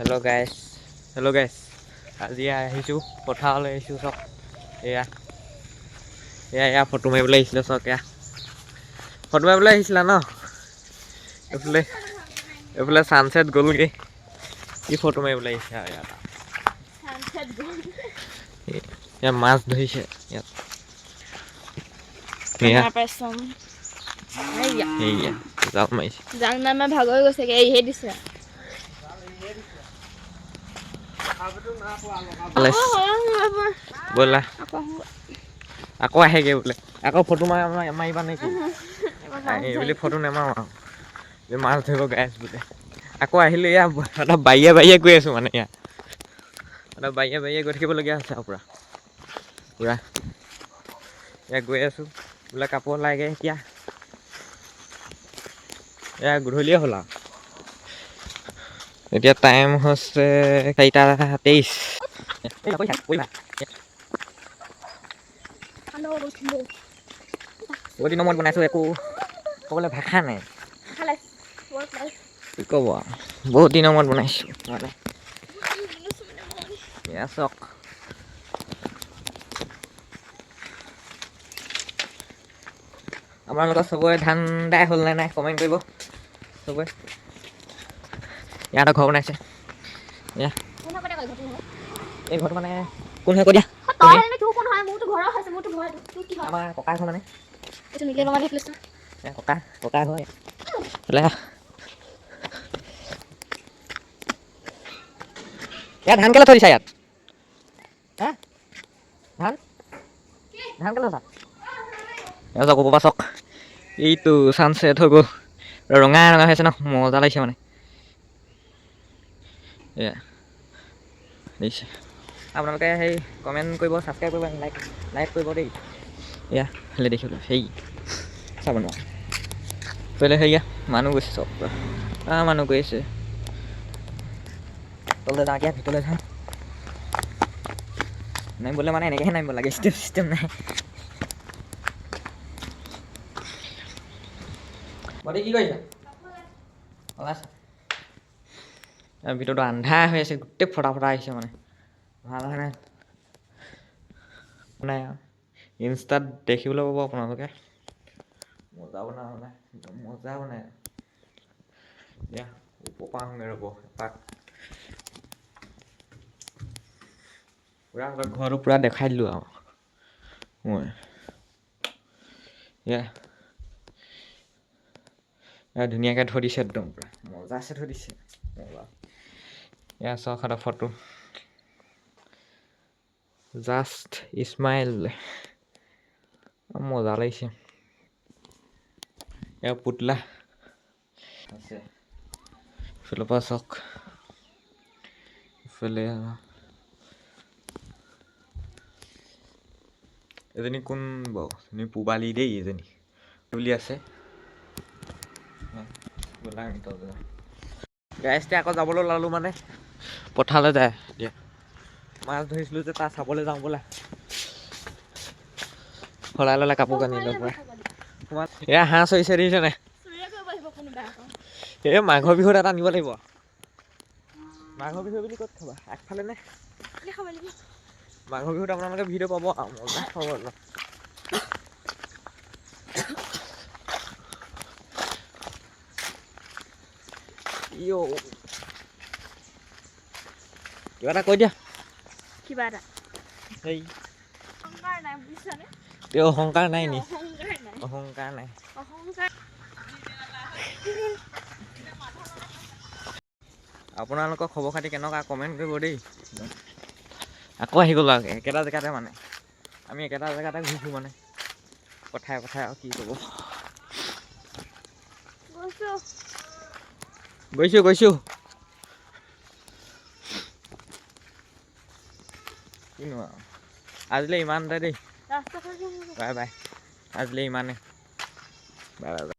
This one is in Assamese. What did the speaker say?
হেল্ল' গাইছ আজি আহিছোঁ পথাৰলৈ আহিছোঁ চব এয়া ফটো মাৰিবলৈ আহিছিলে চক এয়া ফটো মাৰিবলৈ আহিছিলা ন এইফালে ছানছেট গ'লগৈ কি ফটো মাৰিবলৈ আহিছে আৰু ইয়াত মাছ ধৰিছে ইয়াত জাল মাৰিছে ভাগৰ গৈছেগে এৰিহে দিছে ব'লা আকৌ আহেগৈ বোলে আকৌ ফটো মাৰিবা নেকি এইবুলি ফটো নামাৰো আৰু মাছ ধৰিব গাইছ বোলে আকৌ আহিলে এয়া অলপ বাৰিয়ে গৈ আছোঁ মানে এয়া অলপ বাৰিয়ে গৈ থাকিবলগীয়া হৈছে আৰু পূৰা এয়া গৈ আছোঁ বোলে কাপোৰ লাগে এতিয়া এয়া গধূলিয়ে হ'ল আৰু এতিয়া টাইম হৈছে 4:23 বহুত দিনৰ মূৰত বনাইছোঁ একো ক'বলৈ ভাষা নাই কি ক'ব আৰু বহুত দিনৰ মূৰত বনাইছোঁ মানে এয়া চক আপোনালোকৰ চবৰে ধান দাই হ'ল নে নাই কমেণ্ট কৰিব চবৰে ইয়াত ঘৰ বনাইছে এয়া এই ঘৰটো মানে কোন হয় কৈ দিয়া আমাৰ ককাৰ ঘৰ মানে ককাৰ ঘৰ ইয়াত ধান কেলে থৈ দিছা ইয়াত ধান কেলে থৈছা চক ওপৰ পৰা চক এইটো ছানছেট হৈ গ'ল ৰঙা হৈছে ন মজা লাগিছে মানে এয়া দেখিছে আপোনালোকে সেই কমেণ্ট কৰিব ছাবস্ক্ৰাইব কৰিব লাইক কৰিব দেই এয়া ভালে দেখিবলৈ সেই চাব নোৱাৰোঁ পहिले সেয়া মানুহ গৈছে চব মানুহ গৈ আছে তললৈ যাওঁ এতিয়া ভিতৰলৈ যাওঁ নামিবলৈ মানে এনেকৈহে নামিব লাগে চিষ্টেম নাই কি কৰিছা ভিতৰটো আন্ধাৰ হৈ আছে গোটেই ফটা আহিছে মানে ভাল হয় নাই নাই ইনষ্টাত দেখিবলৈ পাব আপোনালোকে মজা বনাই এতিয়া ওপৰ আহোঁগৈ ৰ'ব এপাক পূৰা ঘৰটো পূৰা দেখাই দিলোঁ আৰু মই ধুনীয়াকৈ থৈ দিছে একদম পূৰা মজাছে থৈ দিছে মজা এয়া চাওক এটা ফটো জাষ্ট স্মাইল মজা লাগিছে এয়া পুতলা আছে ইফালৰ পৰা চাওক ইফালে এজনী কোন বাৰু এজনী পূবালী দেই এজনী বুলি আছে গাইজতে আকৌ যাবলৈ ওলালোঁ মানে পথাৰলৈ যায় এতিয়া মাছ ধৰিছিলোঁ যে তাৰ চাবলৈ যাওঁ বোলা সলাই ল'লে কাপোৰ কানি লৈ পৰা এয়া হাঁহ চৰিছে দেখিছে নাই এই মাঘৰ বিহুত এটা নিব লাগিব মাঘৰ বিহু বুলি ক'ত খাবা আগফালে নে মাঘৰ বিহুত আপোনালোকে ভিডিঅ' পাব মজা খাব অলপ কিবা এটা কৈ দিয়া কিবা এটা সেই অহংকাৰ নাই নি অহংকাৰ নাই আপোনালোকৰ খবৰ খাতি কেনেকুৱা কমেণ্ট কৰিব দেই আকৌ আহি গ'লো একেটা জেগাতে মানে আমি একেটা জেগাতে ঘূৰিছোঁ মানে পথাৰে আৰু কি ক'ব গৈছোঁ কিনো আৰু আজিলৈ ইমানতে দেই বাই আজিলৈ ইমানে বাই